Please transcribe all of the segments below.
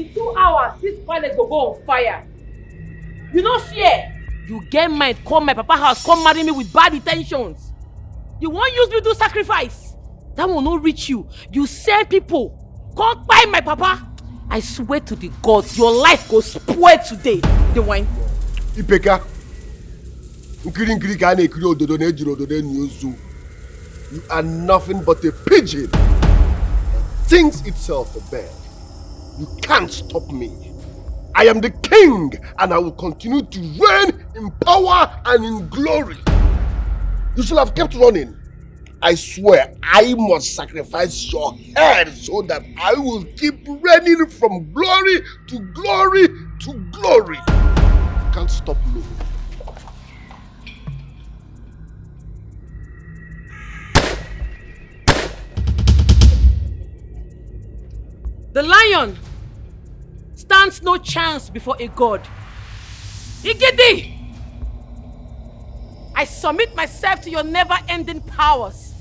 in 2 hours, this palace will go on fire. You no fear. You get mind, come my papa house, come marry me with bad intentions. You won't use me to do sacrifice. That will not reach you. You send people, come buy my papa. I swear to the gods, your life goes spoil today. The wine. Ipeka. You are nothing but a pigeon. Thinks itself a bird. You can't stop me. I am the king, and I will continue to reign in power and in glory. You should have kept running. I swear, I must sacrifice your head so that I will keep reigning from glory to glory to glory. You can't stop me. The lion stands no chance before a god. Igidi! I submit myself to your never-ending powers.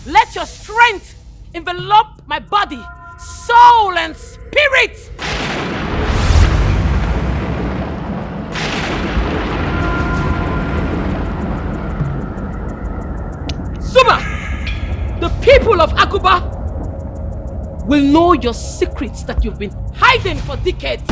Let your strength envelop my body, soul, and spirit. Zuma, the people of Akuba will know your secrets that you've been hiding for decades.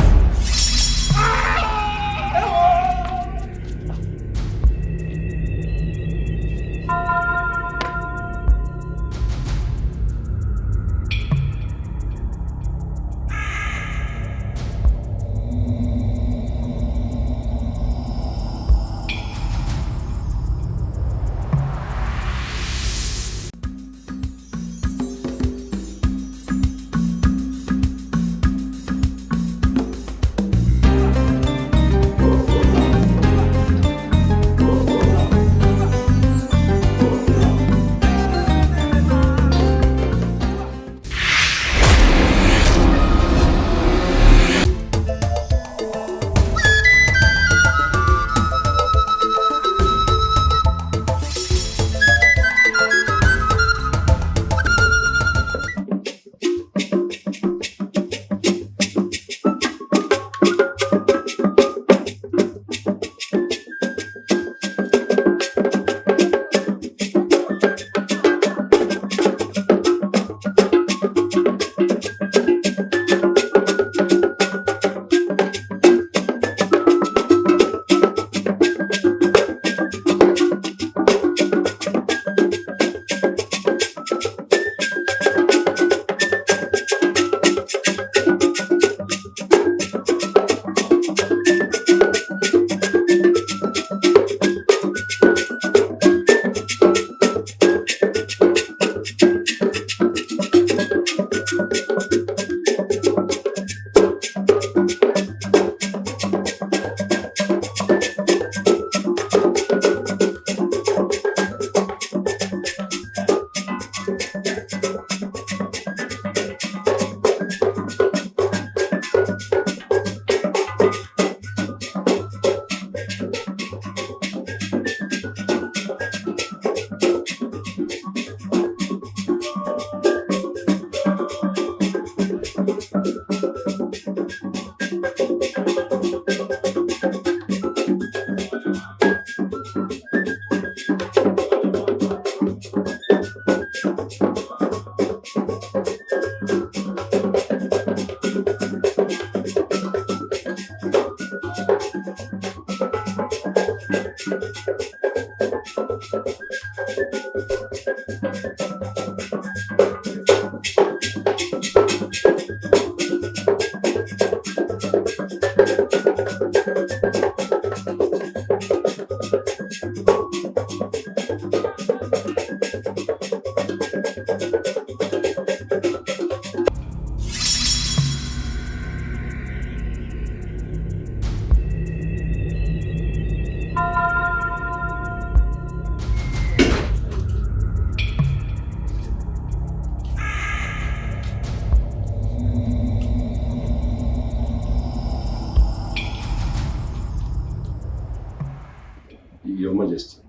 Your Majesty,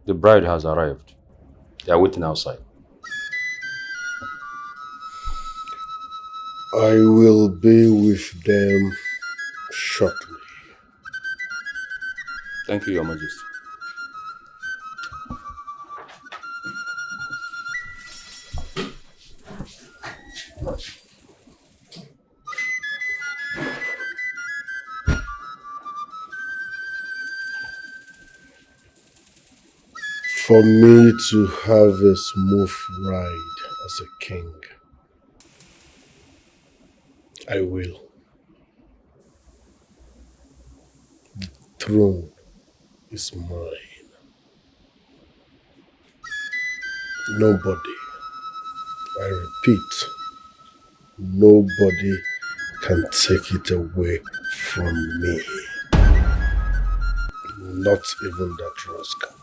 the bride has arrived. They are waiting outside. I will be with them shortly. Thank you, Your Majesty. For me to have a smooth ride as a king, I will. The throne is mine. Nobody, I repeat, nobody can take it away from me. Not even that rascal.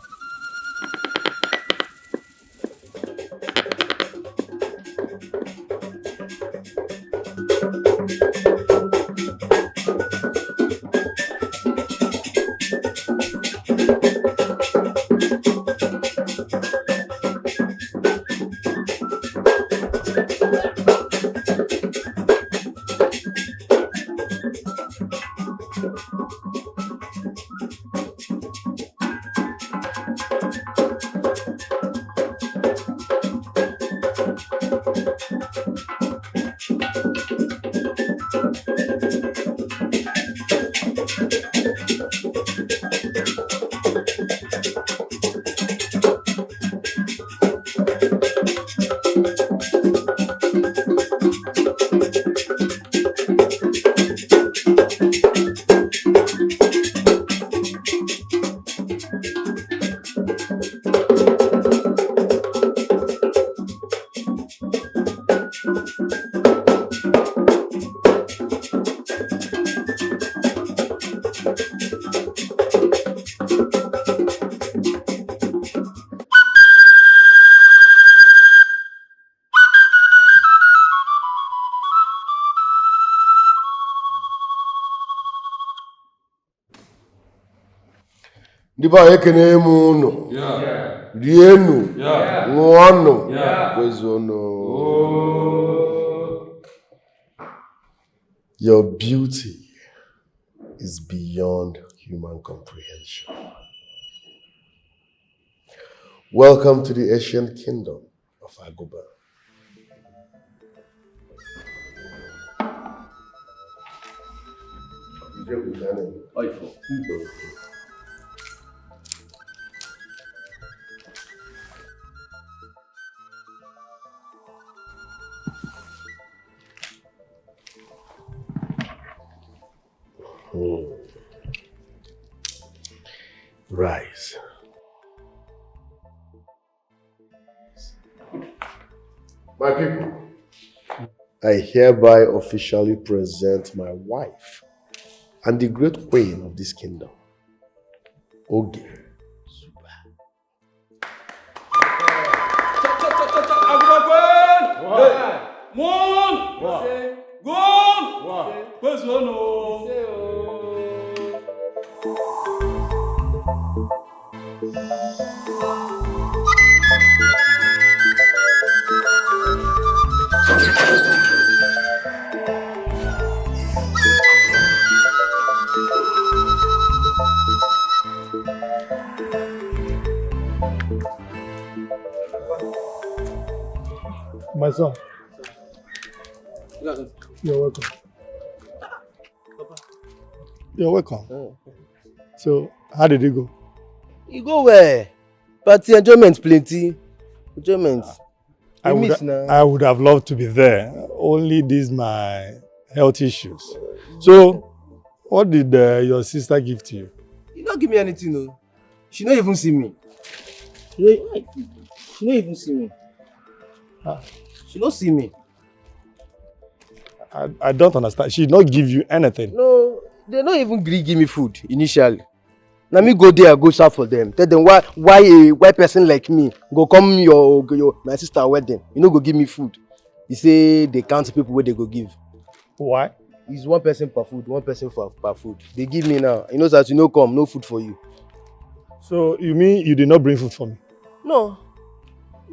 Ndiba ekene unu. Rienu. Ngwano. Kwezono. Your beauty is beyond human comprehension. Welcome to the Asian kingdom of Agoba. Rise. My people, I hereby officially present my wife and the great queen of this kingdom, Oge. My son. You're welcome. You're welcome. So, how did it go? You go where? But the enjoyment plenty. Enjoyment. I would have loved to be there. Only these my health issues. So, what did your sister give to you? You don't give me anything, no. She don't even see me. She don't even see me. She don't see me. I don't understand. She did not give you anything. No, they don't even give me food initially. Now me go there, go shout for them. Tell them why a white person like me go come my sister wedding. You know, go give me food. You say they count people where they go give. Why? It's one person per food, one person per food. They give me now. You know that you no come, no food for you. So you mean you did not bring food for me? No.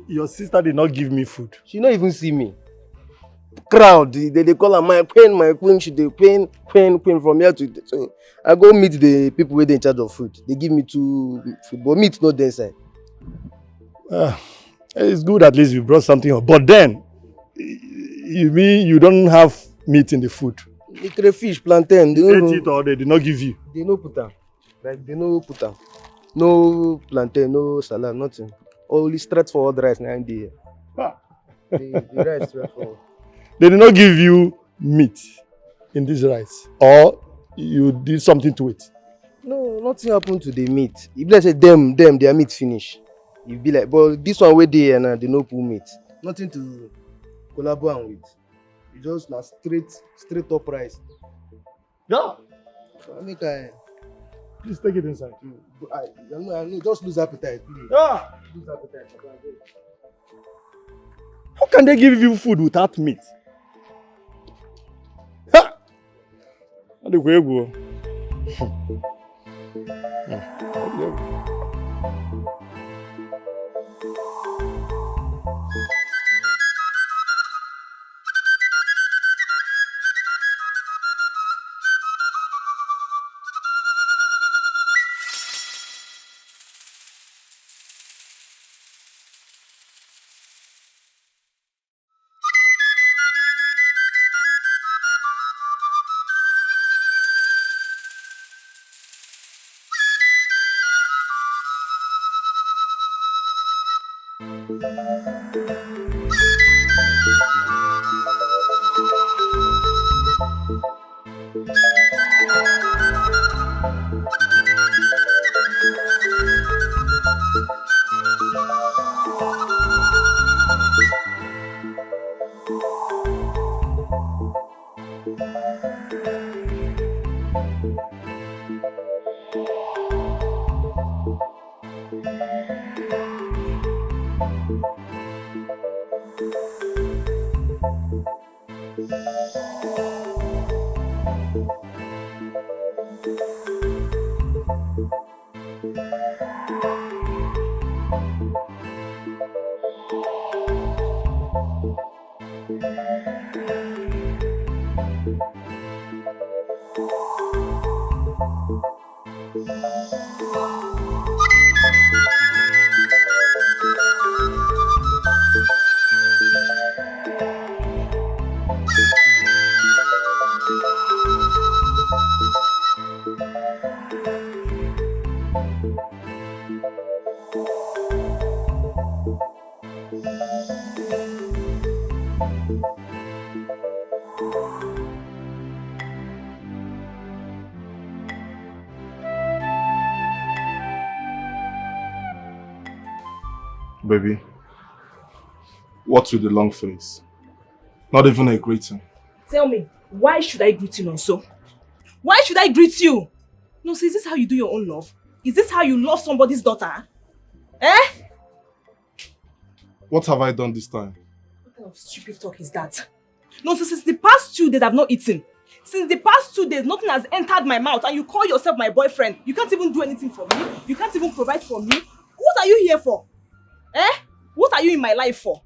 Your sister did not give me food. She don't even see me. crowd. They call her my queen. She dey queen from here to there. So I go meet the people wey dey in charge of food. They give me 2 food, but meat no dey inside. It's good at least you brought something up. But then, you mean you don't have meat in the food? The crayfish, plantain. They ate it or they did not give you? They no put am. Like they no put am. No plantain, no salad, nothing. Only straightforward rice na dey. The rice straightforward. They did not give you meat in this rice, or you did something to it? No, nothing happened to the meat. If let's say them, their meat finish. You be like, but this one wey dey here now, they no put meat. Nothing to collaborate with. You just na straight up rice. Yeah. Make Please take it inside. I know, just lose appetite, please. Yeah. Lose appetite. How can they give you food without meat? Ha! The way go. Baby, what's with the long face? Not even a greeting. Tell me, why should I greet you, Nonso? Why should I greet you? No, so is this how you do your own love? Is this how you love somebody's daughter? Eh? What have I done this time? What kind of stupid talk is that? No, so since the past 2 days I've not eaten. Since the past 2 days, nothing has entered my mouth and you call yourself my boyfriend. You can't even do anything for me. You can't even provide for me. What are you here for? Eh? What are you in my life for?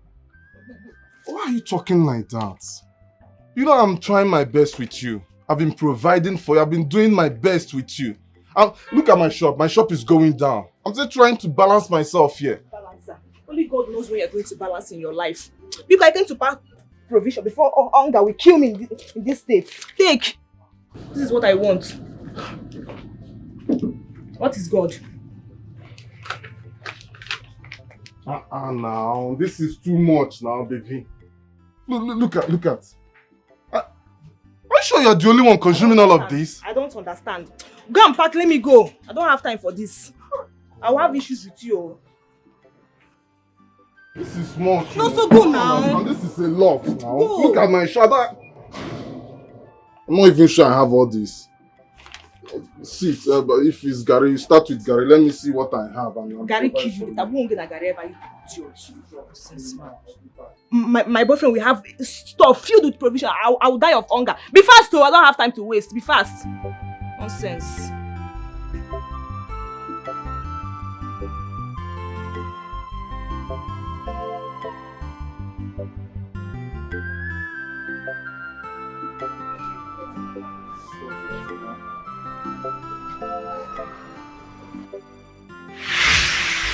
Why are you talking like that? You know I'm trying my best with you. I've been providing for you. I've been doing my best with you. Look at my shop. My shop is going down. I'm just trying to balance myself here. Balancer. Only God knows when you're going to balance in your life. Because I came to pack provision before hunger will kill me in this state. Take. This is what I want. What is God? Now, this is too much now, baby. Look at. Are you sure you're the only one consuming all of this? I don't understand. Go and pack, let me go. I don't have time for this. I will have issues with you. This is much. No, so go now. This is a lot now. Go. Look at my shoulder. I'm not even sure I have all this. See, but if it's Gary, you start with Gary. Let me see what I have. Gary kill you. My boyfriend will have stuff filled with provision. I will die of hunger. Be fast, though. I don't have time to waste. Be fast. Nonsense.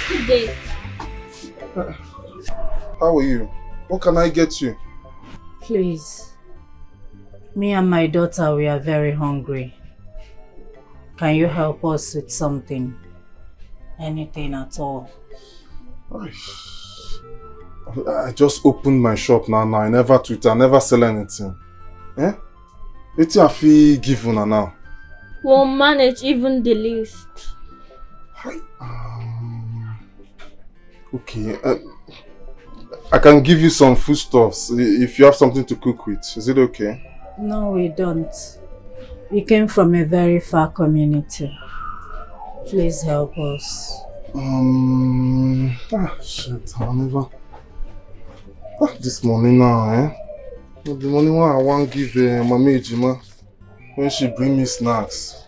Good day. How are you? What can I get you? Please. Me and my daughter, we are very hungry. Can you help us with something? Anything at all? I just opened my shop now. I never tweet, I never sell anything. Eh? It's a fee given now. We'll manage even the least. Okay. I can give you some foodstuffs if you have something to cook with. Is it okay? No, we don't. We came from a very far community. Please help us. Shit, I never. This morning now, eh? The morning one I want to give Mama Ejima when she bring me snacks.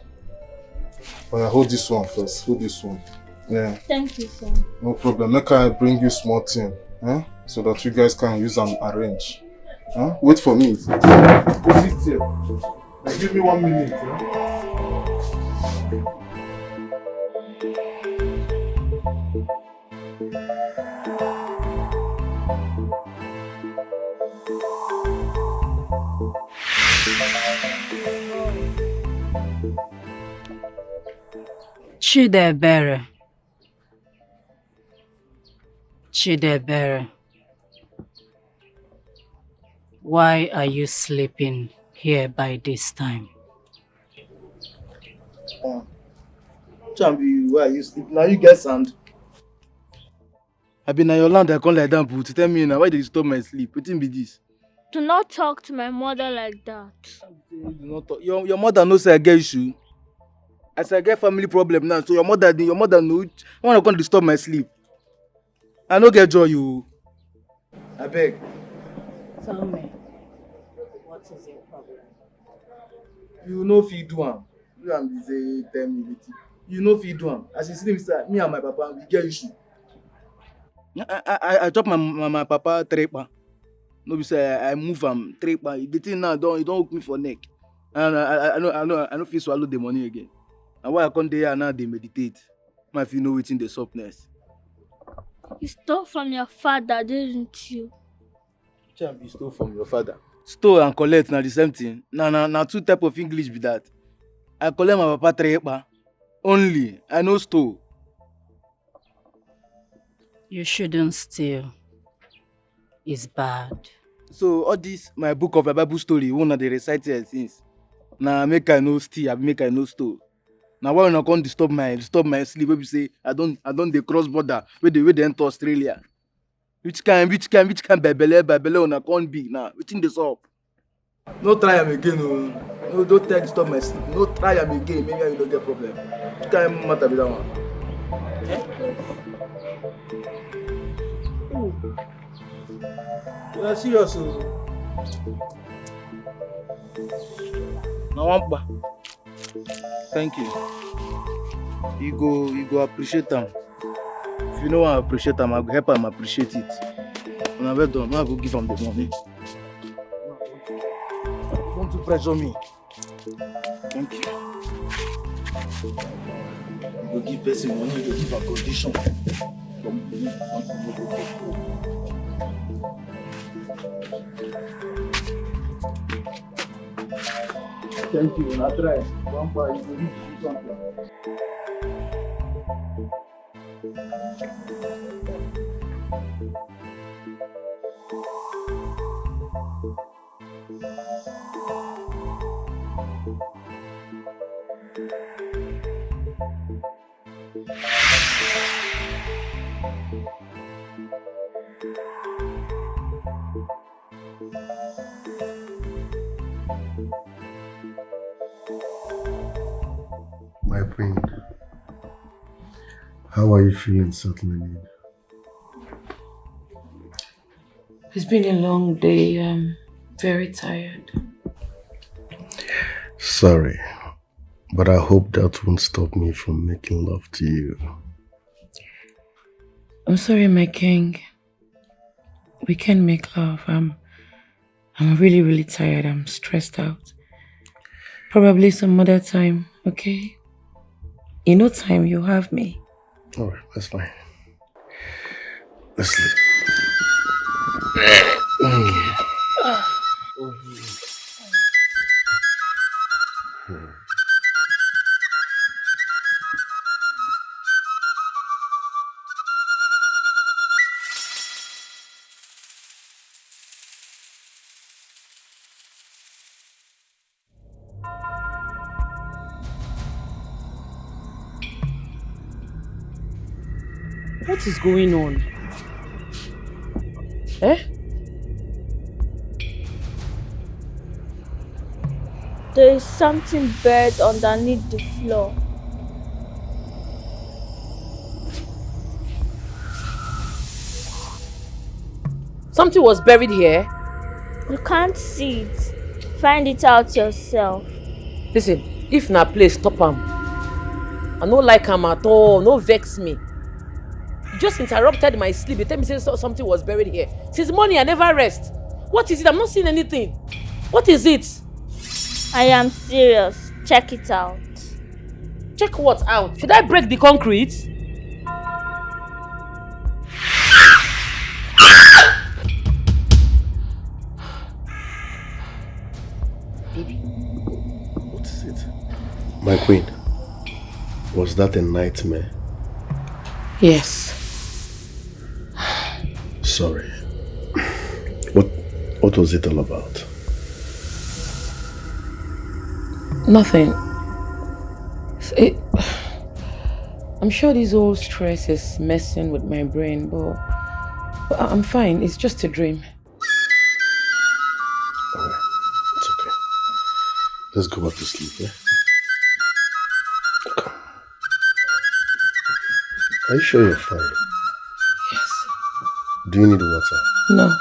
But I hold this one first. Hold this one. Yeah. Thank you, sir. No problem. Make I bring you small thing, eh? So that you guys can use and arrange. Huh? Wait for me. Sit here. Give me 1 minute. Chidebere. Why are you sleeping here by this time? Chambi, why are you sleeping? Now you get sand. I been in your land, I can't lie down, but tell me now, why did you stop my sleep? What be this? Do not talk to my mother like that. Do not talk. Your mother knows I get issue. As I get family problem now, so your mother knows. I want to come disturb my sleep. I no get joy, you. I beg. Tell me, what is your problem? You know if you do am. You am say tell me wetin. You know if you do am. As you see me and my papa, we get issue. I chop my papa trepa. No be say I move am trepa. The thing now don't hook me for neck. And I no fit swallow the money again. And why I come there now they meditate. My feel know wetin the softness. You stole from your father, didn't you? Champ, you stole from your father. Stole and collect na the same thing. Na two type of English be that. I collect my papa trepa. Only I no stole. You shouldn't steal. It's bad. So all this my book of a Bible story, one of the recited since. Now make I no steal, make I no stole. Now why una come disturb my sleep? Wey be say I don't dey cross border. Where they enter Australia. Which kind bebele una come be now? Wetin dey sup? No try am again, no. No, don't try disturb my sleep. No try am again. Maybe you don't get problem. Which kind matter be that one? You are serious, Now one pa. Thank you. You go appreciate them. If you know I appreciate them, I go help them appreciate it. When I'm done, I go give them the money. Don't you pressure me. Thank you. You go give person money, you go give a condition. Thank you. I try. One part you will reach something. My friend, how are you feeling settling in? It's been a long day. I'm very tired. Sorry, but I hope that won't stop me from making love to you. I'm sorry, my king. We can't make love. I'm really, really tired. I'm stressed out. Probably some other time, okay? In no time, you have me. Alright, that's fine. Let's sleep. What is going on? Eh? There is something buried underneath the floor. Something was buried here? You can't see it. Find it out yourself. Listen, if na place, stop am. I no like am at all, no vex me. You just interrupted my sleep. You tell me say something was buried here. Since morning I never rest. What is it? I'm not seeing anything. What is it? I am serious. Check it out. Check what out? Did I break the concrete? Baby, what is it? My queen, was that a nightmare? Yes. Sorry. What was it all about? Nothing. I'm sure this whole stress is messing with my brain, but I'm fine. It's just a dream. Alright, it's okay. Let's go back to sleep, yeah? Come. Are you sure you're fine? Yes. Do you need water? No.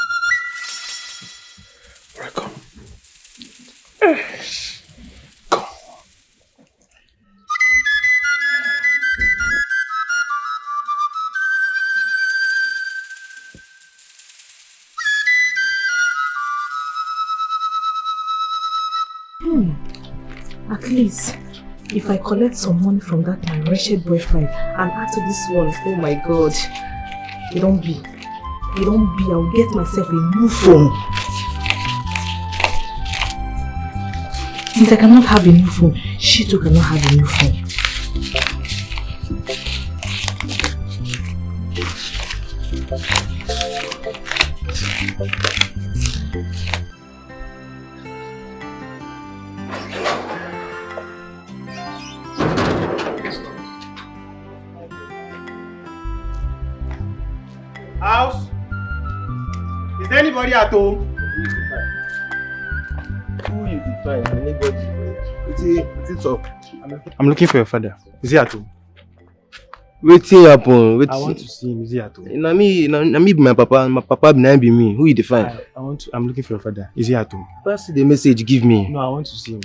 Alright, come. At least, if I collect some money from that my wretched boyfriend and add to this one, oh my god, it don't be. I'll get myself a new phone. Since I cannot have a new phone, she too cannot have a new phone. House? Is there anybody at home? Who you define? Anybody? What's up? I'm looking for your father. Is he at home? Wetin happen? I want to see him. Is he at home? Na me be my papa. My papa be me. Who you define? I'm looking for your father. Is he at home? Pass the message. Give me. No, I want to see him.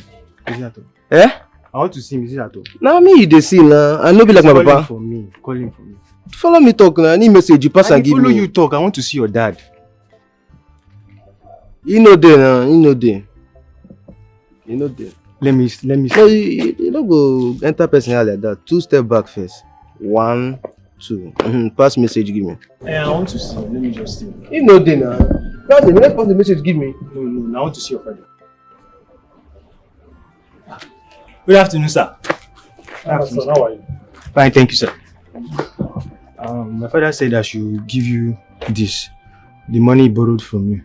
Is he at home? Eh? I want to see him. Is he at home? Na me you dey see na. I no be like my papa. Call him for me. Follow me talk na. I need message. You pass and give me. Follow you talk. I want to see your dad. You know there na. You know there. Let me see. No, you don't go enter person like that. 2 step back first. 1, 2. Pass message. Give me. I want to see him. Let me just see him. You know there na. Pass the message. Give me. No. I want to see your father. Good afternoon, sir. How are you? Fine, thank you, sir. My father said I should give you this, the money he borrowed from you.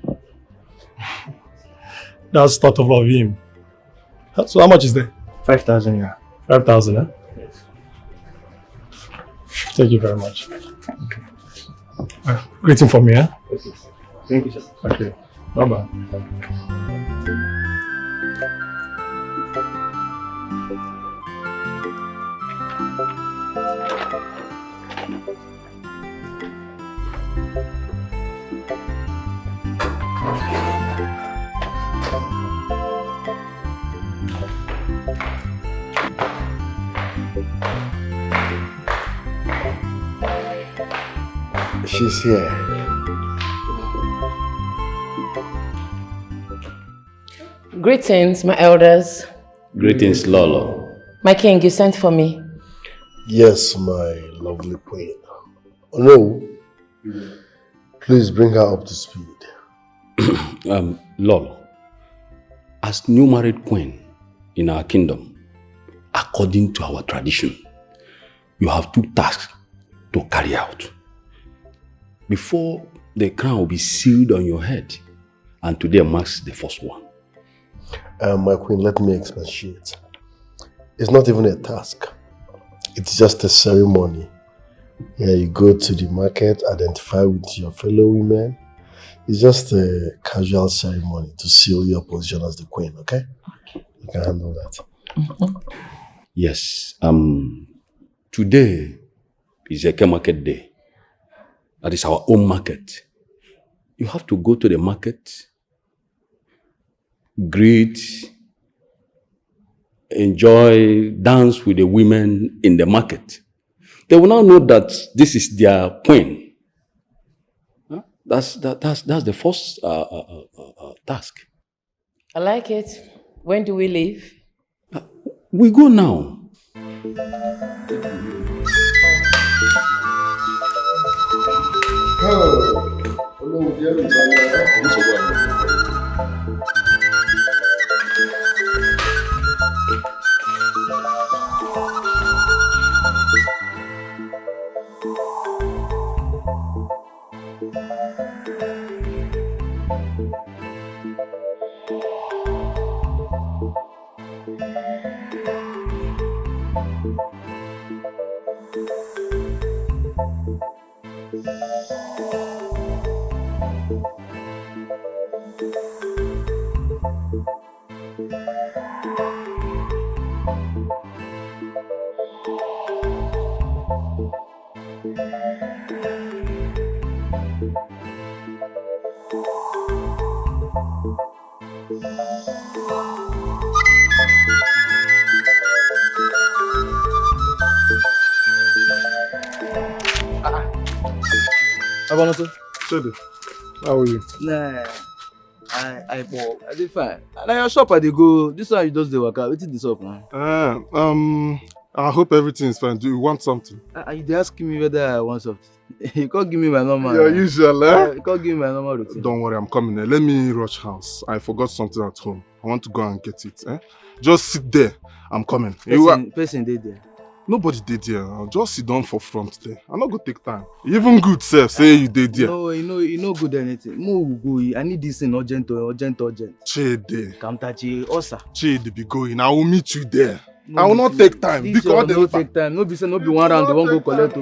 That's thoughtful of him. So how much is there? 5,000, yeah. 5,000, eh? Yes. Thank you very much. Greeting for me, eh? Thank you, sir. Okay. Bye-bye. She's here. Greetings, my elders. Greetings, Lolo. My king, you sent for me. Yes, my lovely queen. Oh no. Please bring her up to speed. Lolo, as new married queen in our kingdom, according to our tradition, you have 2 tasks to carry out. Before the crown will be sealed on your head, and today marks the first one. My queen, let me expatiate. It's not even a task. It's just a ceremony. Yeah, you go to the market, identify with your fellow women. It's just a casual ceremony to seal your position as the queen, okay? You can handle that. Mm-hmm. Yes. Today is Eke market day. That is our own market. You have to go to the market, greet, enjoy, dance with the women in the market. They will now know that this is their queen. Huh? That's the first task. I like it. When do we leave? We go now. How are you? Nah, I did fine. Now your shop I dey go. This one you just dey work out. Wetin this up man? I hope everything is fine. Do you want something? You dey ask me whether I want something. You can't give me my normal. Your usual, eh? You can't give me my normal routine. Don't worry, I'm coming. Let me rush house. I forgot something at home. I want to go and get it. Eh? Just sit there. I'm coming. Person dey there. Nobody did there. I'll just sit down for front there. I'm not going to take time. Even good self say you did there. No, you know good anything. More go. I need this in urgent. Chede. Kamtachi, Osa. Chede be going. I will meet you there. No, I will not take time. Because they don't take time. No be one round. They won't go collect.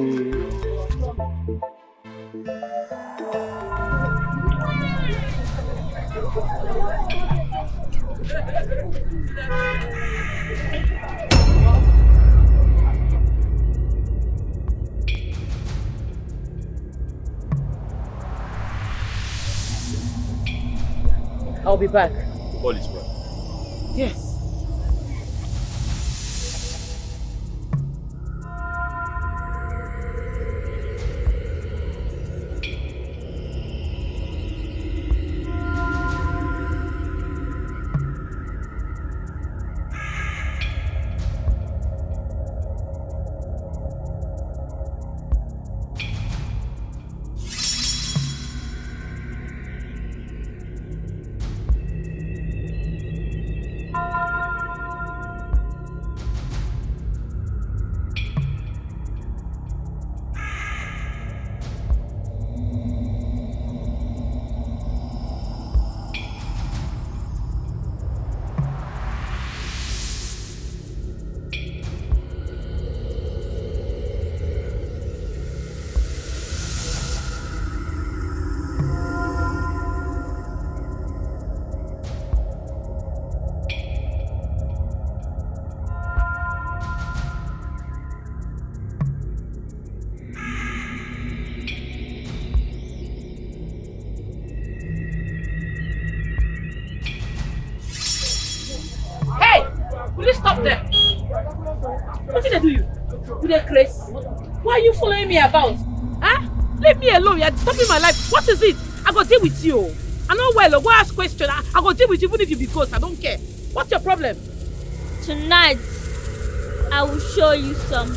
I'll be back. All is well. Yes. Why are you following me about? Huh? Leave me alone. You're disturbing my life. What is it? I go deal with you. I know well. Go ask question. I go deal with you even if you be ghost. I don't care. What's your problem? Tonight, I will show you something.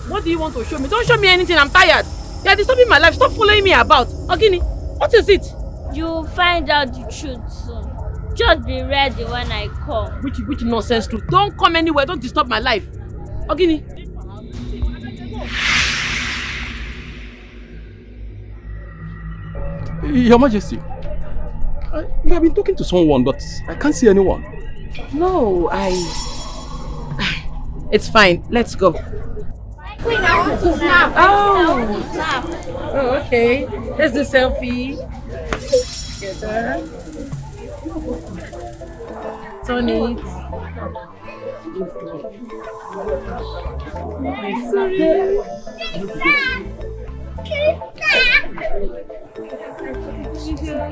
What do you want to show me? Don't show me anything, I'm tired. You are disturbing my life, stop following me about. Ogini, what is it? You'll find out the truth soon. Just be ready when I come. Which nonsense truth? Don't come anywhere, don't disturb my life. Ogini. Your Majesty, we have been talking to someone, but I can't see anyone. No, It's fine, let's go. Oh, okay. There's the selfie. Together. Turn it.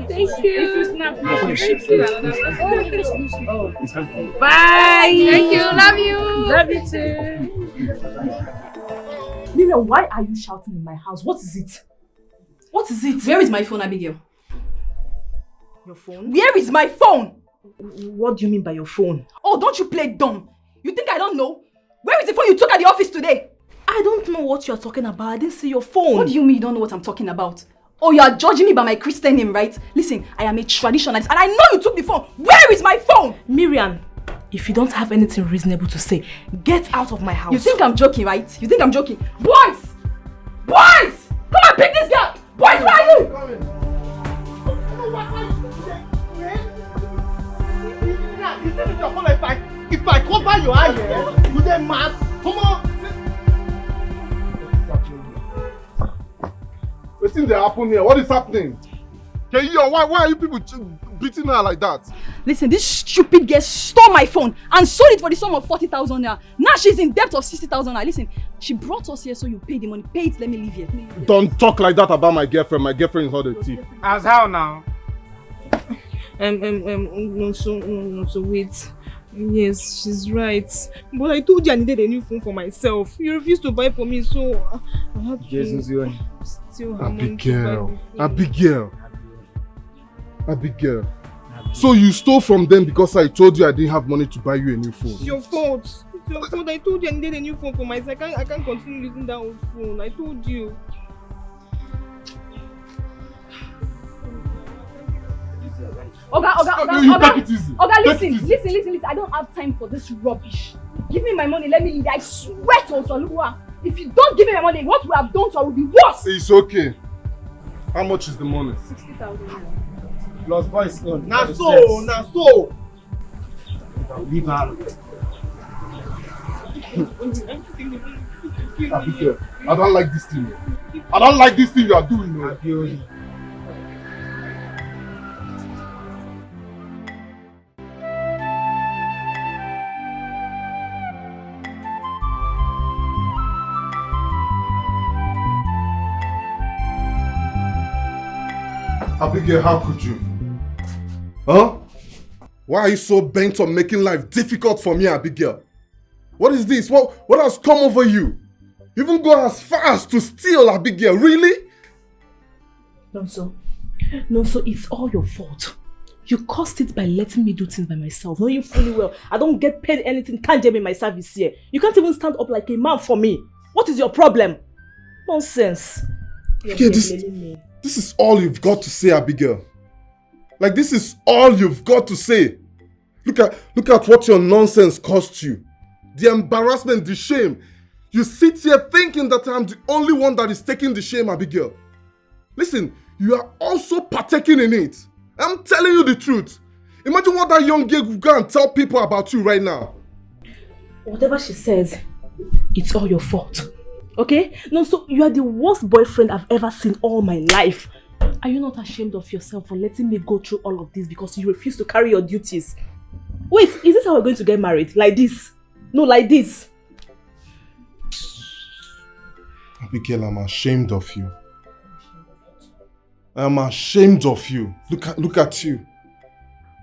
Thank you. Bye. Thank you. Love you. Love you too. Miriam, why are you shouting in my house? What is it? What is it? Where is my phone, Abigail? Your phone? Where is my phone? What do you mean by your phone? Oh, don't you play dumb. You think I don't know? Where is the phone you took at the office today? I don't know what you're talking about. I didn't see your phone. What do you mean you don't know what I'm talking about? Oh, you are judging me by my Christian name, right? Listen, I am a traditionalist and I know you took the phone. Where is my phone? Miriam, if you don't have anything reasonable to say, get out of my house. You think I'm joking, right? You think I'm joking? Boys! Boys! Come and pick this girl! Boys, where are you? If I cover your eye, you then mad. Come on. What's in the happen here? What is happening? Why are you people beating her like that? Listen, this stupid girl stole my phone and sold it for the sum of 40,000 naira. Now she's in debt of 60,000 naira. Listen, she brought us here so you pay the money. Pay it, let me leave here. Don't talk like that about my girlfriend. My girlfriend is not a thief. As how now? So wait. Yes, she's right. But I told you I needed a new phone for myself. You refused to buy for me, so I had to steal her money to buy the phone. Abigail. So you stole from them because I told you I didn't have money to buy you a new phone? It's your fault. It's your fault. I told you I needed a new phone for myself. I can't continue using that old phone. I told you. Oga, listen. I don't have time for this rubbish. Give me my money, let me leave. I swear to Osolugwa, if you don't give me my money, what we have done to her will be worse. It's okay. How much is the money? 60,000. Plus boys. Now so. Leave her. Abigail, I don't like this thing. I don't like this thing you are doing. No. Abigail, how could you? Huh? Why are you so bent on making life difficult for me, Abigail? What is this? What has come over you? You even go as far as to steal, Abigail, really? No, it's all your fault. You caused it by letting me do things by myself. Knowing fully well, I don't get paid anything tangible in my service here. You can't even stand up like a man for me. What is your problem? Nonsense. Okay, this is all you've got to say, Abigail. Like, this is all you've got to say. Look at what your nonsense cost you. The embarrassment, the shame. You sit here thinking that I'm the only one that is taking the shame, Abigail. Listen, you are also partaking in it. I'm telling you the truth. Imagine what that young girl will go and tell people about you right now. Whatever she says, it's all your fault. Okay? No, so you are the worst boyfriend I've ever seen all my life. Are you not ashamed of yourself for letting me go through all of this because you refuse to carry your duties? Wait, is this how we're going to get married? Like this? No, like this. Abigail, I'm ashamed of you. I'm ashamed of you. Look at you.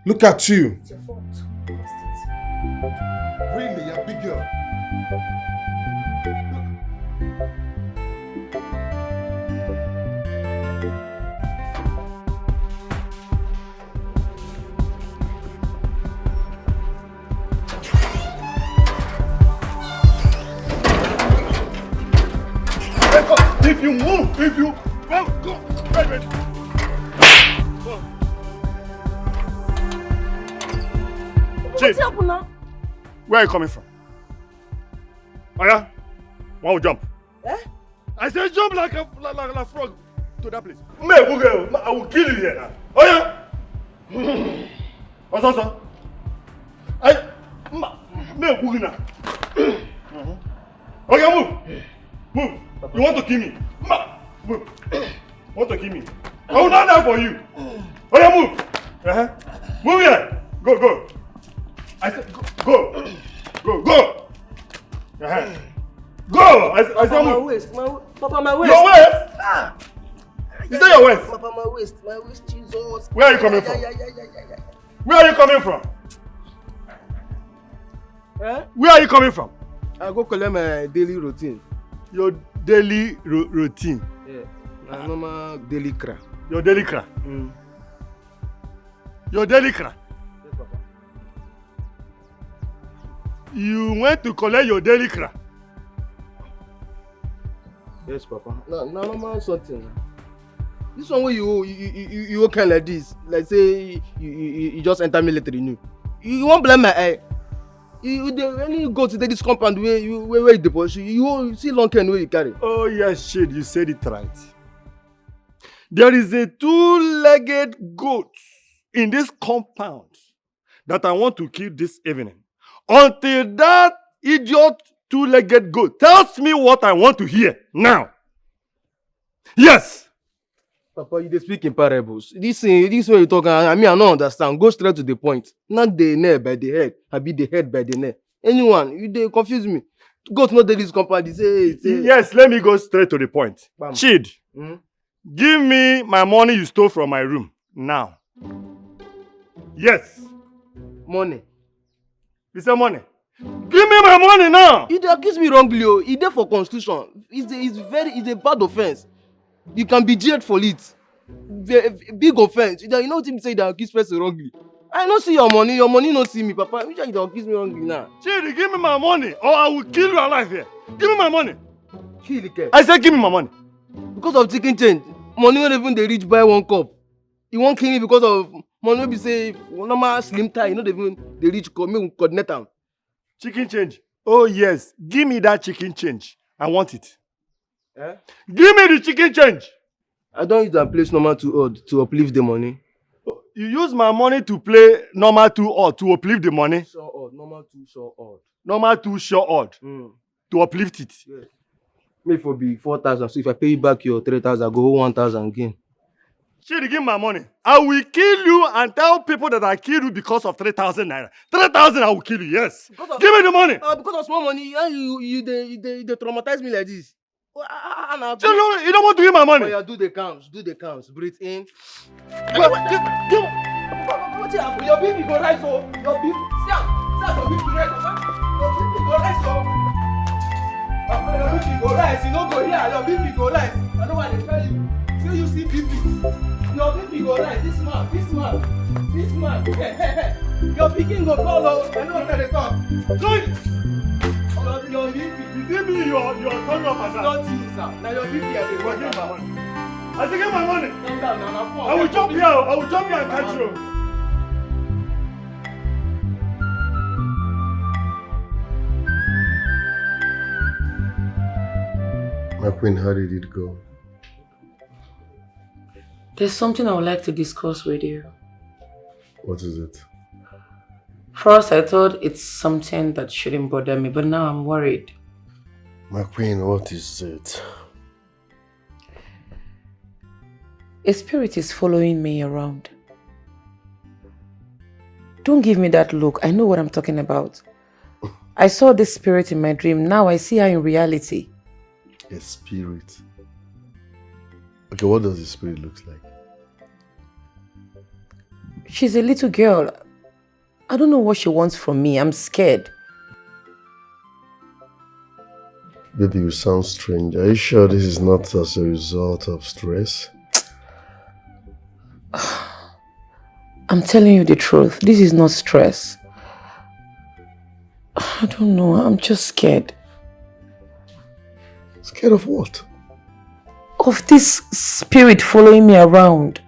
Look at you. It's your fault. Really, Abigail? you move, if you... Well, go. Wait. What's happening now? Where are you coming from? Aya, one will jump. Eh? I said jump like a frog to that place. I will kill you here now. Aya! What's up, sir? Okay, move. You want to kill me? Move. Want to kill me? I will not die for you. Okay, move. Move here. Go. I said go. Go. Go. I said move. Papa, my waist. Your waist? Is that your waist? Papa, my waist, Jesus. Where are you coming from? Yeah. Where are you coming from? Where are you coming from? I go collect my daily routine. Your daily routine? Yeah, my normal daily cra. Your daily cra? Your daily cra? Yes, Papa. You went to collect your daily cra? Yes, Papa. No, normal something. This one where you okay like this, like say you just enter military new. You won't blame my eye. When you go to this compound where you deposit, you see long cane where you carry. Oh yes, shit, you said it right. There is a two-legged goat in this compound that I want to kill this evening. Until that idiot two-legged goat tells me what I want to hear now. Yes. Papa, you dey speak in parables. This way you talk, I don't understand. Go straight to the point. Not the neck by the head, I be the head by the neck. Anyone, you dey confuse me. Goat not this compound. Say. Yes, let me go straight to the point. Chid, give me my money you stole from my room now. Yes. Money. You say money? Give me my money now. You dey accuse me wrongly. It's there for constitution. It's a bad offense. You can be jailed for it. Big offense. You know what you say that accuse person wrongly. I don't see your money don't see me, Papa. You don't accuse me wrongly now. Chidi, give me my money or I will kill you alive here. Give me my money. Kill the I said give me my money. Because of chicken change, money won't even they reach buy one cup. You won't kill me because of money will be say normal slim tie, you know they reach coordinate them. Chicken change. Oh yes, give me that chicken change. I want it. Eh? Give me the chicken change. I don't use that place normal to odd to uplift the money. You use my money to play normal 2 odd to uplift the money? Sure odd, normal 2 sure odd. Normal 2 sure odd. To uplift it. Yes. Maybe for be 4,000. So if I pay you back your 3,000, I go 1,000 again. Shady, give me my money. I will kill you and tell people that I killed you because of 3,000 naira. 3,000 I will kill you, yes. Give me the money. Because of small money, you traumatize me like this. You don't want to give my money. Oh, yeah, do the counts. Breathe in. Your baby go rise, oh. Your baby, see, your baby rise, your baby go rise, oh. Your baby go rise. You don't go here. Your baby go rise. I know what they tell you. See you see baby. Your baby go rise. This man. Your pikin go follow. I know what they talk. Your baby. You see me, your tongue up and down. Nothing, sir. Now your baby are the one. Give my money. I say, give my money. Calm down, now. I will jump here. And catch you. My queen, how did it go? There's something I would like to discuss with you. What is it? First, I thought it's something that shouldn't bother me, but now I'm worried. My queen, what is it? A spirit is following me around. Don't give me that look. I know what I'm talking about. I saw this spirit in my dream. Now I see her in reality. A spirit? Okay, what does the spirit look like? She's a little girl. I don't know what she wants from me. I'm scared. Baby, you sound strange. Are you sure this is not as a result of stress? I'm telling you the truth. This is not stress. I don't know. I'm just scared. Scared of what? of this spirit following me around?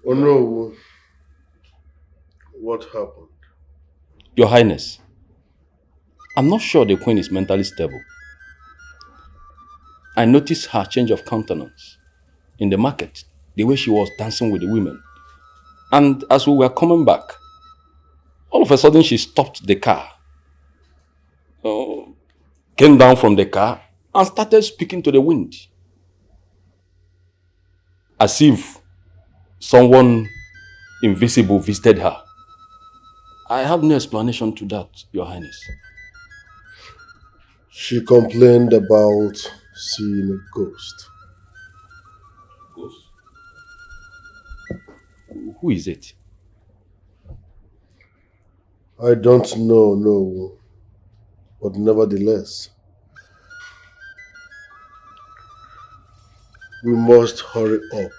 Oh no, what happened? Your Highness, I'm not sure the Queen is mentally stable. I noticed her change of countenance in the market, the way she was dancing with the women. And as we were coming back, all of a sudden she stopped the car, came down from the car and started speaking to the wind. As if someone invisible visited her. I have no explanation to that, Your Highness. She complained about seeing a ghost. Ghost? Who is it? I don't know, no. But nevertheless, we must hurry up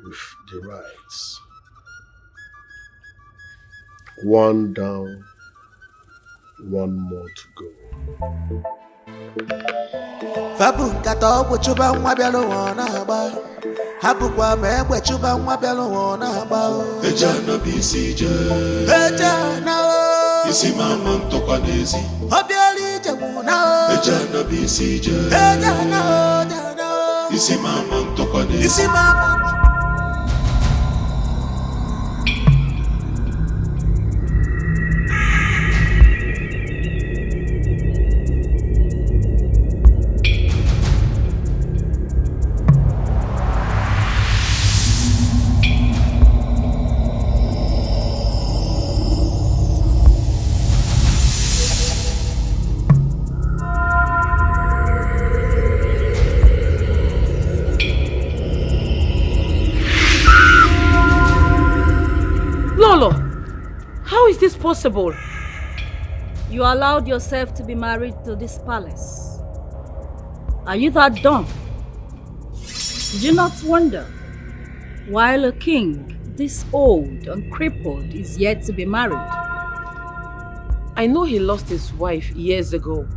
with the rites. One down, one more to go. Fabunkata obuchuba nwabialo wona ba. Habukwa megbe chuba nwabialo wona ba. Ejana bisije. Ejana o. Isi mama ntokwa nezi. Obiali jewuna o. Ejana bisije. Ejana o, ejana o. Isi mama ntokwa nezi. Isi mama. How is this possible? You allowed yourself to be married to this palace. Are you that dumb? Did you not wonder, while a king this old and crippled is yet to be married? I know he lost his wife years ago.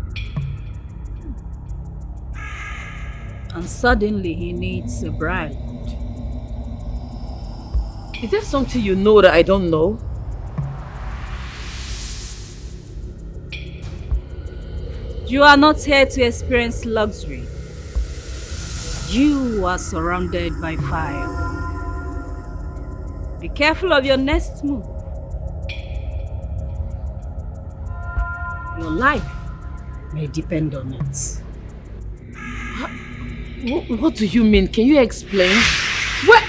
And suddenly he needs a bride. Is there something you know that I don't know? You are not here to experience luxury. You are surrounded by fire. Be careful of your next move. Your life may depend on it. What do you mean? Can you explain? What?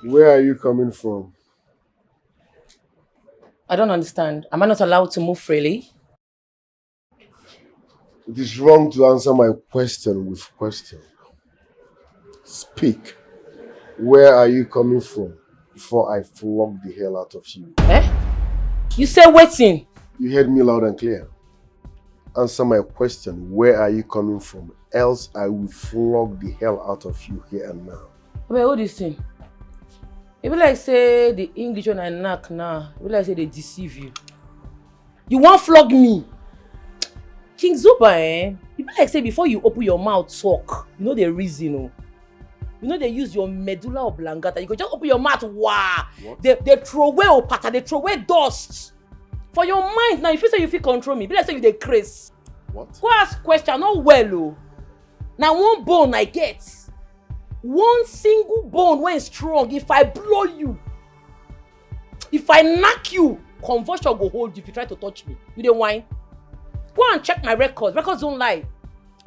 Where are you coming from? I don't understand. Am I not allowed to move freely? It is wrong to answer my question with question. Speak. Where are you coming from before I flog the hell out of you? Eh? You said waiting. You heard me loud and clear. Answer my question. Where are you coming from? Else I will flog the hell out of you here and now. Wait, hold this thing. It be like say the English one I knock now. It be like say they deceive you. You won't flog me. King Zuba, you be like say before you open your mouth talk, you know the reason, oh. You know they use your medulla oblongata. You can just open your mouth, wow. They throw away opata, they throw away dust. For your mind, now if you say you feel control me, be like say you dey craze. What? Go ask question, not well, oh. Now one bone I get. One single bone when strong, if I blow you, if I knock you, convulsion go hold you if you try to touch me. You dey whine? Go and check my records. Records don't lie.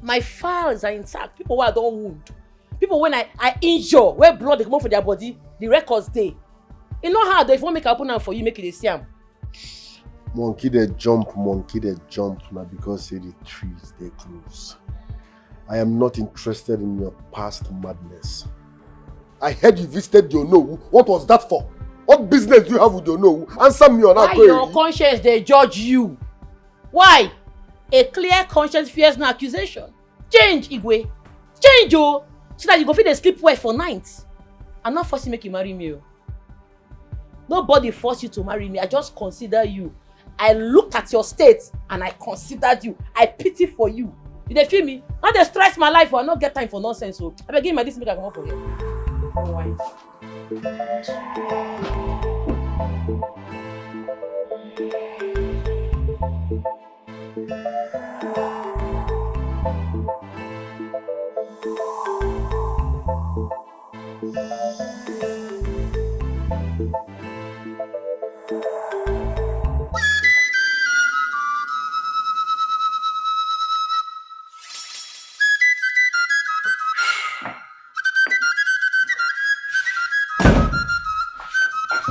My files are intact. People who I don't wound. People when I injure, where blood they come out for their body, the records dey. You know how if you want make I open them for you, make it a siam. Monkey they jump, now because say the trees they close. I am not interested in your past madness. I heard you visited your Onowu. What was that for? What business do you have with your Onowu? Answer me on that. Why your conscience they judge you? Why? A clear conscience fears no accusation. Change, Igwe. Change, oh. So that you go feel they sleep well for nights. I'm not forcing make you marry me. Oh. Nobody forced you to marry me. I just consider you. I looked at your state and I considered you. I pity for you. You dey feel me? Not dey stress my life or I not get time for nonsense. So I beg give me this make I come up for here. Why?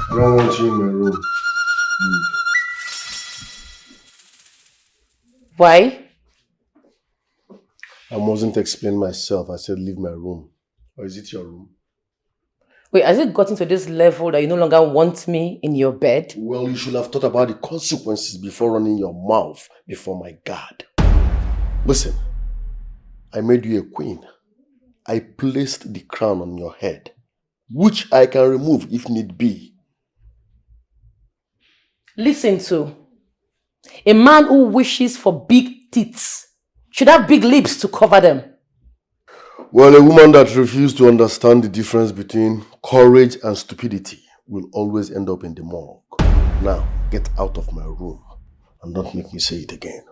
I don't want you in my room. Why? I mustn't explain myself. I said leave my room. Or is it your room? Wait, has it gotten to this level that you no longer want me in your bed? Well, you should have thought about the consequences before running your mouth before my guard. Listen, I made you a queen. I placed the crown on your head, which I can remove if need be. Listen to a man who wishes for big teeth should have big lips to cover them. Well, a woman that refuses to understand the difference between courage and stupidity will always end up in the morgue. Now, get out of my room and don't make me say it again.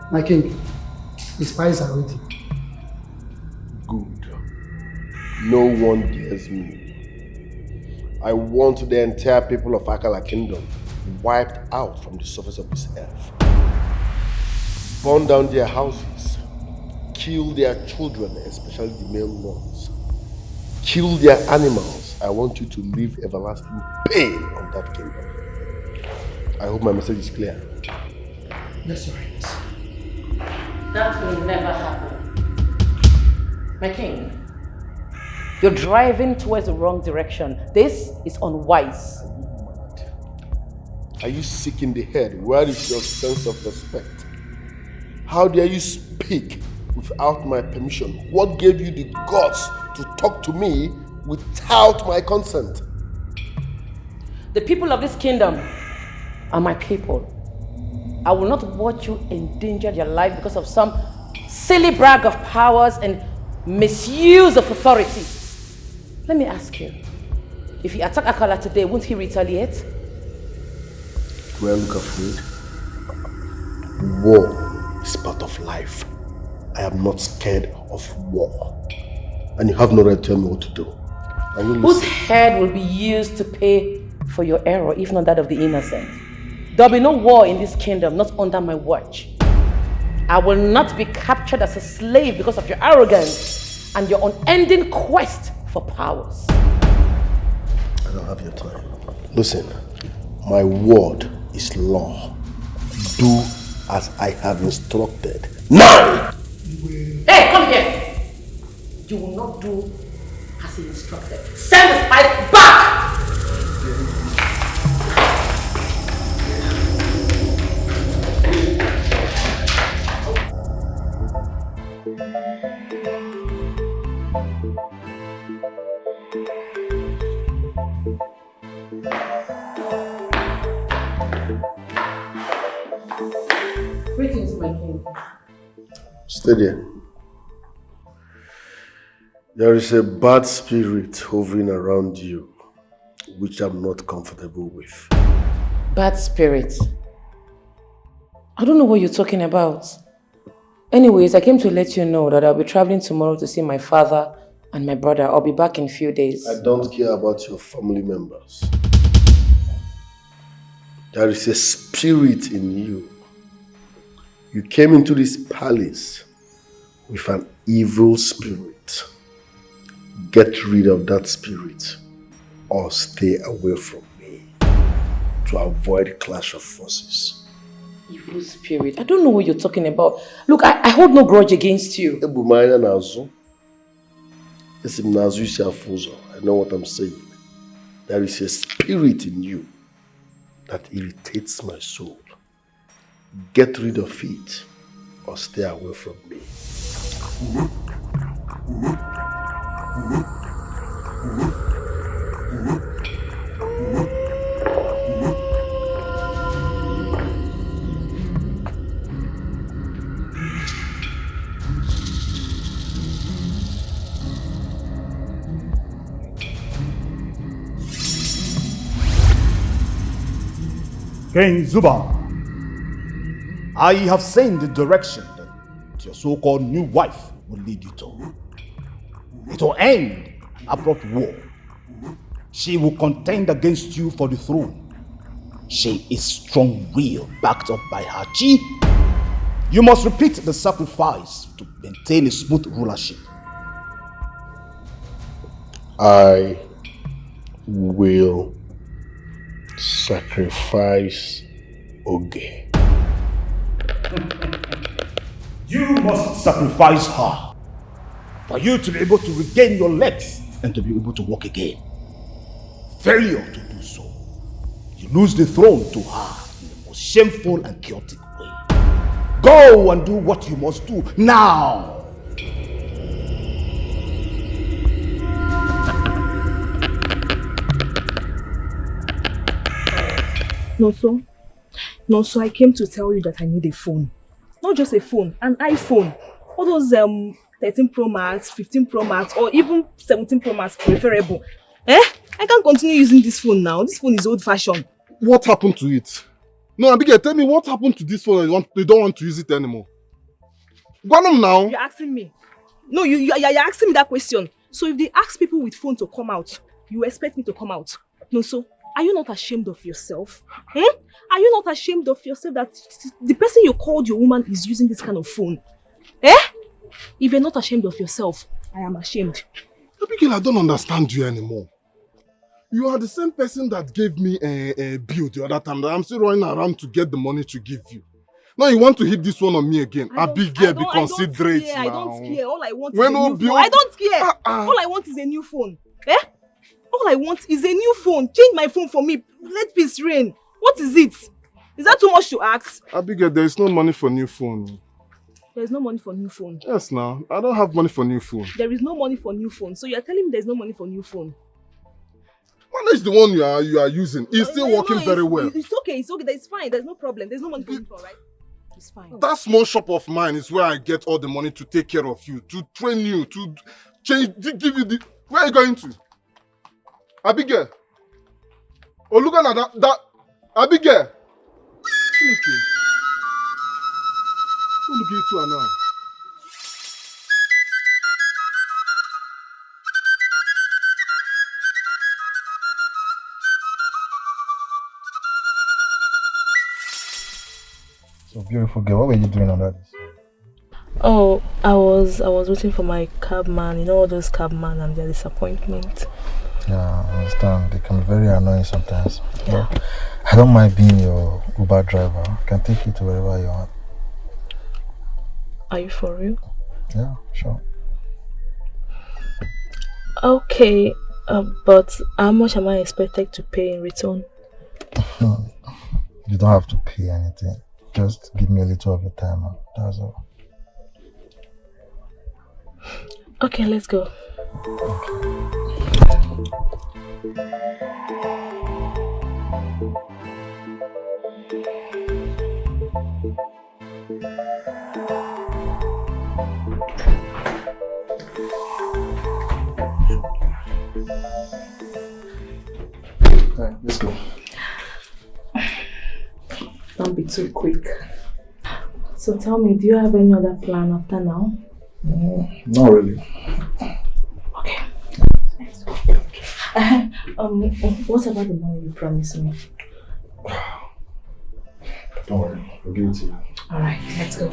My king, the spies are ready. Good. No one dares me. I want the entire people of Akala Kingdom wiped out from the surface of this earth. Burn down their houses. Kill their children, especially the male ones. Kill their animals. I want you to live everlasting pain on that kingdom. I hope my message is clear. Yes, Your Highness. That will never happen. My king, you're driving towards the wrong direction. This is unwise. Are you sick in the head? Where is your sense of respect? How dare you speak without my permission? What gave you the guts to talk to me without my consent? The people of this kingdom are my people. I will not watch you endanger your life because of some silly brag of powers and misuse of authority. Let me ask you, if he attack Akala today, won't he retaliate? Do I look afraid? War is part of life. I am not scared of war. And you have no right to tell me what to do. Whose head will be used to pay for your error, if not that of the innocent? There'll be no war in this kingdom, not under my watch. I will not be captured as a slave because of your arrogance and your unending quest for powers. I don't have your time. Listen, my word is law. Do as I have instructed. Now! Hey, come here! You will not do as he instructed. Send the spies back! at him. Stay there. There is a bad spirit hovering around you, which I'm not comfortable with. Bad spirit? I don't know what you're talking about. Anyways, I came to let you know that I'll be traveling tomorrow to see my father and my brother. I'll be back in a few days. I don't care about your family members. There is a spirit in you. You came into this palace with an evil spirit. Get rid of that spirit or stay away from me to avoid clash of forces. Evil spirit? I don't know what you're talking about. Look, I hold no grudge against you. I know what I'm saying. There is a spirit in you that irritates my soul. Get rid of it or stay away from me. King Zuba, I have seen the direction that your so-called new wife will lead you to. It will end abrupt war. She will contend against you for the throne. She is strong-willed, backed up by her chi. You must repeat the sacrifice to maintain a smooth rulership. I will sacrifice Oge. You must sacrifice her for you to be able to regain your legs and to be able to walk again. Failure to do so, you lose the throne to her in the most shameful and chaotic way. Go and do what you must do now. No, so I came to tell you that I need a phone. Not just a phone, an iPhone. All those 13 Pro Max, 15 Pro Max, or even 17 Pro Max preferable. I can't continue using this phone now. This phone is old-fashioned. What happened to it? No, Abigail, tell me what happened to this phone and you don't want to use it anymore. Go on now. You're asking me. No, you're asking me that question. So if they ask people with phone to come out, you expect me to come out? No, so are you not ashamed of yourself? Are you not ashamed of yourself that the person you called your woman is using this kind of phone? If you're not ashamed of yourself, I am ashamed. Abigail, I don't understand you anymore. You are the same person that gave me a bill the other time that I'm still running around to get the money to give you. Now you want to hit this one on me again. Abigail, be considerate now. I don't care. All I want is a new phone. I don't care. All I want is a new phone. All I want is a new phone. Change my phone for me. Let peace reign. What is it? Is that too much to ask? Abigail, there is no money for new phone. There is no money for new phone. Yes, now. I don't have money for new phone. There is no money for new phone. So you're telling me there's no money for new phone? Well, is the one you are using. It's still working very well. It's okay. It's fine. There's no problem. There's no money for new phone, right? It's fine. That small shop of mine is where I get all the money to take care of you, to train you, to change, to give you the... Where are you going to? Abigail. Oh, look at that. Abigail. Okay. Look at you now. So beautiful girl, what were you doing on that? Oh, I was waiting for my cabman. You know all those cabman and their disappointment. Yeah, I understand. They can be very annoying sometimes. Yeah. But I don't mind being your Uber driver. I can take you to wherever you want. Are you for real? Yeah, sure. Okay, but how much am I expected to pay in return? You don't have to pay anything. Just give me a little of your time. That's all. Okay, let's go. Alright, let's go. Don't be too quick. So tell me, do you have any other plan after now? Not really. Okay. Let's go. What about the money you promised me? Don't worry, I'll give it to you. Alright, let's go.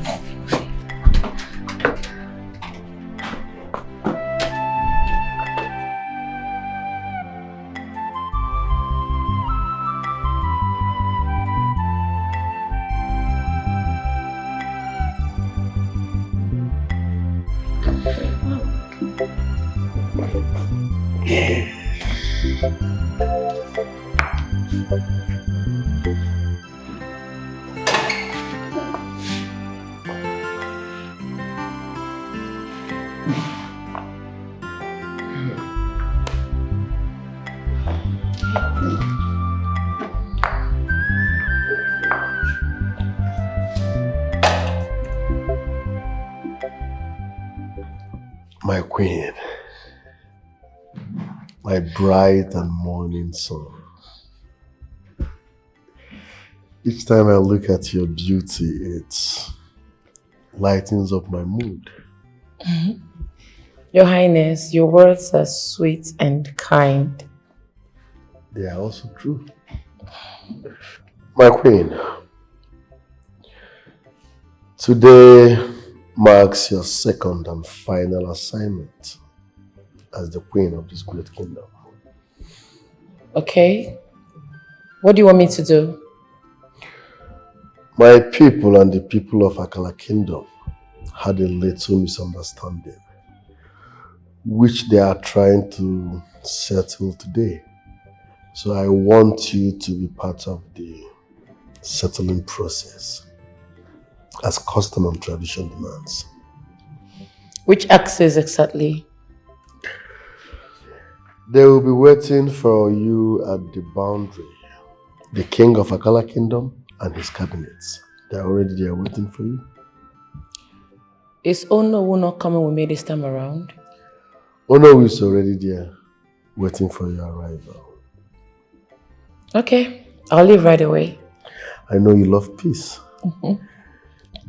My queen, my bright and morning sun. Each time I look at your beauty, it lightens up my mood. Your Highness, your words are sweet and kind. They are also true. My queen, today marks your second and final assignment as the queen of this great kingdom. Okay. What do you want me to do? My people and the people of Akala Kingdom had a little misunderstanding, which they are trying to settle today. So I want you to be part of the settling process, as custom and tradition demands. Which axis exactly? They will be waiting for you at the boundary. The king of Akala Kingdom and his cabinets. They are already there waiting for you. Is Ono not coming with me this time around? Ono is already there waiting for your arrival. Okay, I'll leave right away. I know you love peace.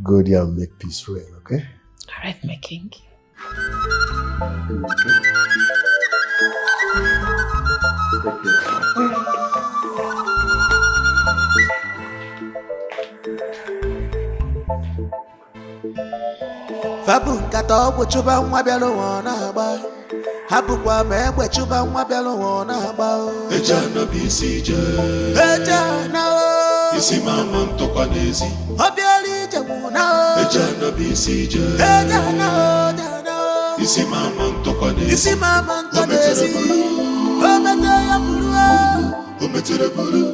Go there and make peace reign, okay? Alright, my king. Fabu kata ogbe chuba nwa bịara ụwa na-agba. Hapụkwa ma egbe chuba nwa bịara ụwa na-agba. Eja na bụ isi ije. Eja na o. Isi mama ntụkwa n'ezi. Ọ bịara ije nwụ na o. Eja na bụ isi ije. Eja na o, eja na o. Isi mama ntụkwa n'ezi. Isi mama ntụkwa n'ezi. O metere ya buru o. O metere buru.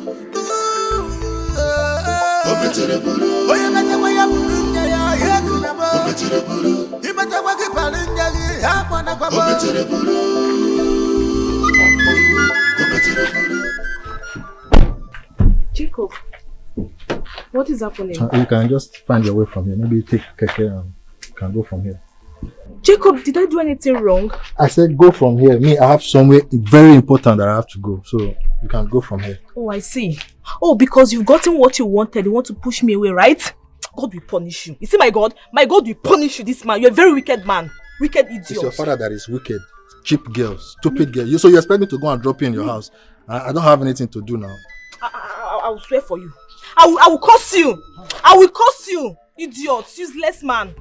O metere buru. Oye metere ya buru nye ya yeku na mo. O metere buru. I metere wa ki palu nye li ya kwana kwa mo. O metere buru. O metere buru. Jacob, what is happening? You can just find your way from here. Maybe take Keke and you can go from here. Jacob, did I do anything wrong? I said go from here. Me, I have somewhere very important that I have to go. So you can go from here. Oh, I see. Oh, because you've gotten what you wanted. You want to push me away, right? God will punish you. You see, my God will punish you, this man. You're a very wicked man. Wicked idiot. It's your father that is wicked. Cheap girl. Stupid girl. So you expect me to go and drop you in your house? I don't have anything to do now. I will swear for you. I will curse you. I will curse you. Idiot. Useless man.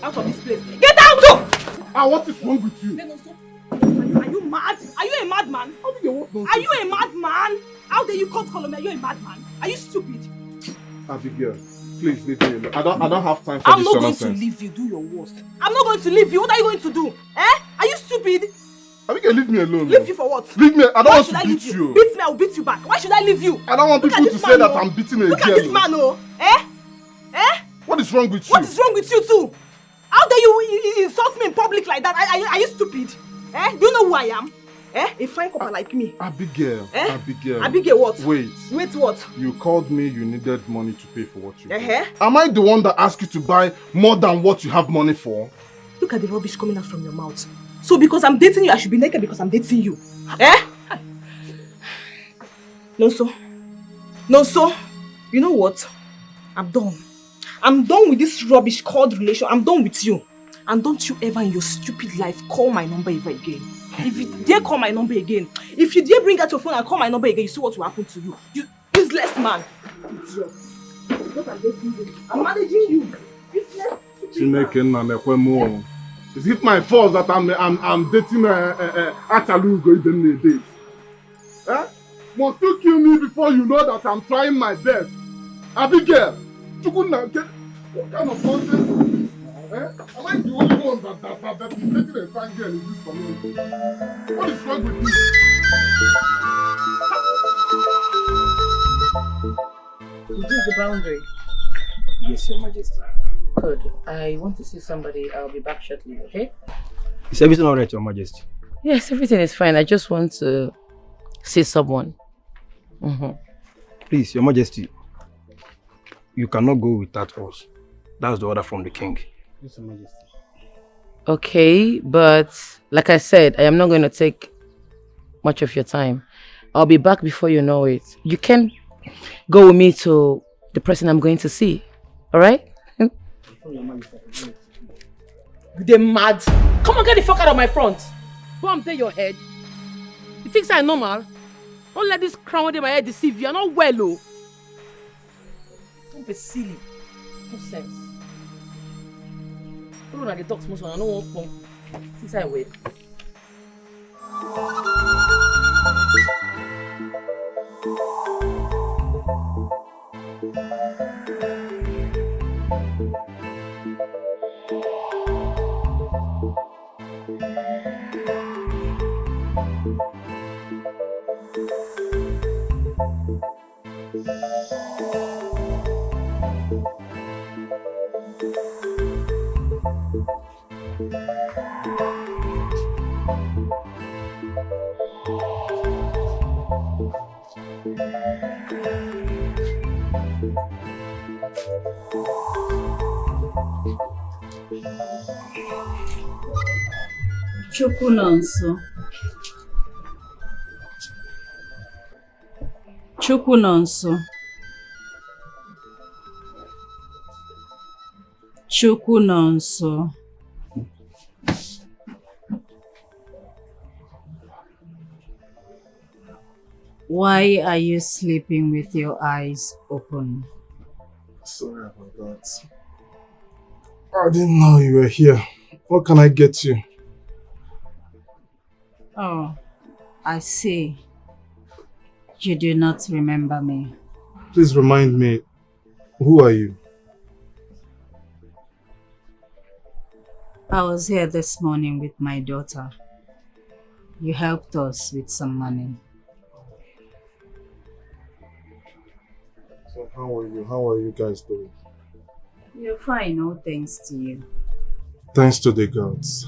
Out of this place. Get out! What is wrong with you? Are you mad? Are you a madman? How do you want nonsense? Are you a madman? How dare you cut Columbia? Are you a madman? Are you stupid? Abigail, Please leave me alone. I don't have time for I'm this not going nonsense. to leave you. Do your worst. I'm not going to leave you. What are you going to do? Are you stupid? Abigail, leave me alone. Leave you for what? Leave me. I don't Why want should to I beat leave you. Beat me, I will beat you back. Why should I leave you? I don't want Look people at to this say man, that oh. I'm beating a girl. Look at this man, oh. What is wrong with you? What is wrong with you too? How dare you insult me in public like that? Are you stupid? Do you know who I am? A fine couple like me. Abigail. Abigail. Abigail what? Wait. Wait what? You called me, you needed money to pay for what you did. Uh-huh. Am I the one that asked you to buy more than what you have money for? Look at the rubbish coming out from your mouth. So because I'm dating you, I should be naked because I'm dating you. No, so. You know what? I'm done. I'm done with this rubbish called relation. I'm done with you. And don't you ever in your stupid life call my number ever again. If you dare call my number again, if you dare bring out your phone and call my number again, you see what will happen to you. You useless man. Idiot. Look, I'm dating you. I'm managing you. Useless. Is it my fault that I'm dating Achalugo even a date? Must you kill me before you know that I'm trying my best? Abigail, what kind of nonsense? Am I the only one that is dating a fine girl in this community? What is wrong with you? Is this the boundary? Yes, Your Majesty. Good. I want to see somebody. I'll be back shortly, okay? Is everything alright, Your Majesty? Yes, everything is fine. I just want to see someone. Please, Your Majesty, you cannot go without us. That's the order from the king. Yes, Your Majesty. Okay, but like I said, I am not going to take much of your time. I'll be back before you know it. You can go with me to the person I'm going to see. Alright? They're mad. Come on, get the fuck out of my front. Go and pay your head. You think I'm normal? Don't let this crown under my head deceive you. You're not well, oh. Don't be silly. No sense. Don't know the talks most one. I don't want to come. Since I wait. Chukwu nọ nso. Chukwu nọ nso. Chukwu nọ nso. Why are you sleeping with your eyes open? Sorry about that. I didn't know you were here. What can I get you? Oh, I see. You do not remember me. Please remind me, who are you? I was here this morning with my daughter. You helped us with some money. So how are you? How are you guys doing? You're fine, all thanks to you. Thanks to the gods.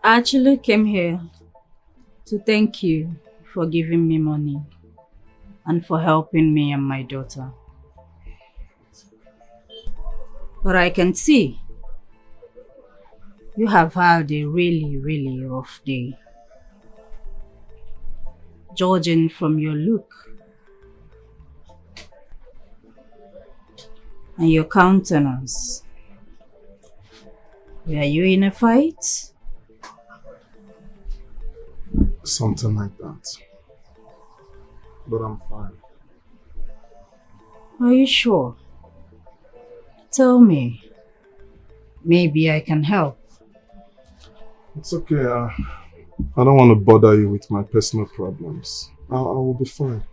I actually came here to thank you for giving me money and for helping me and my daughter. But I can see you have had a really rough day. Judging from your look and your countenance. Were you in a fight? Something like that. But I'm fine. Are you sure? Tell me. Maybe I can help. It's okay. I don't want to bother you with my personal problems. I will be fine.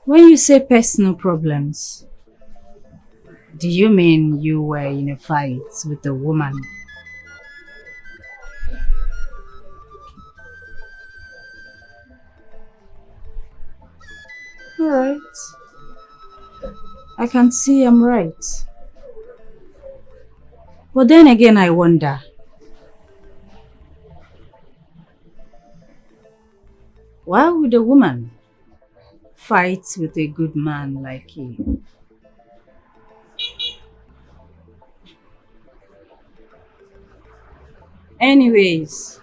When you say personal problems, do you mean you were in a fight with a woman? Alright. I can see I'm right. But then again I wonder, why would a woman fight with a good man like you? Anyways,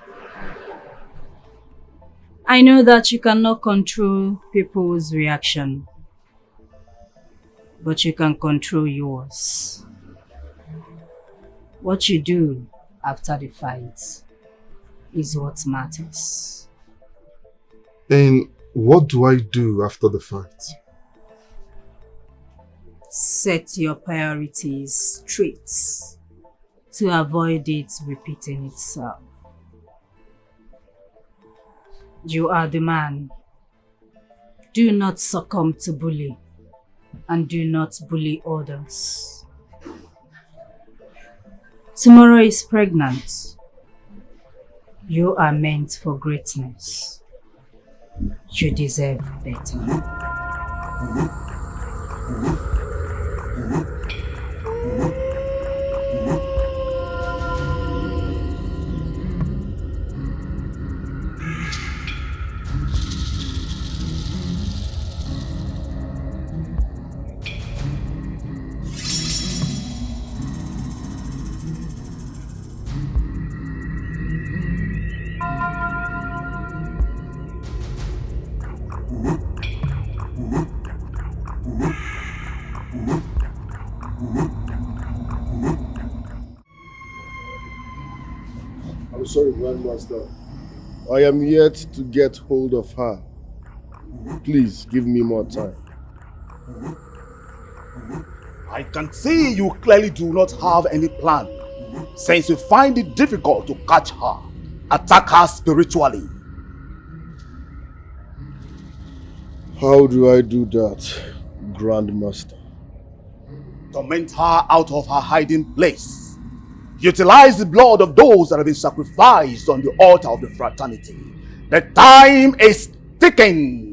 I know that you cannot control people's reaction, but you can control yours. What you do after the fight is what matters. And what do I do after the fight? Set your priorities straight to avoid it repeating itself. You are the man. Do not succumb to bully, and do not bully others. Tomorrow is pregnant. You are meant for greatness. You deserve better. I'm sorry, Grandmaster. I am yet to get hold of her. Please give me more time. I can see you clearly do not have any plan, since you find it difficult to catch her. Attack her spiritually. How do I do that, Grandmaster? Torment her out of her hiding place. Utilize the blood of those that have been sacrificed on the altar of the fraternity. The time is ticking.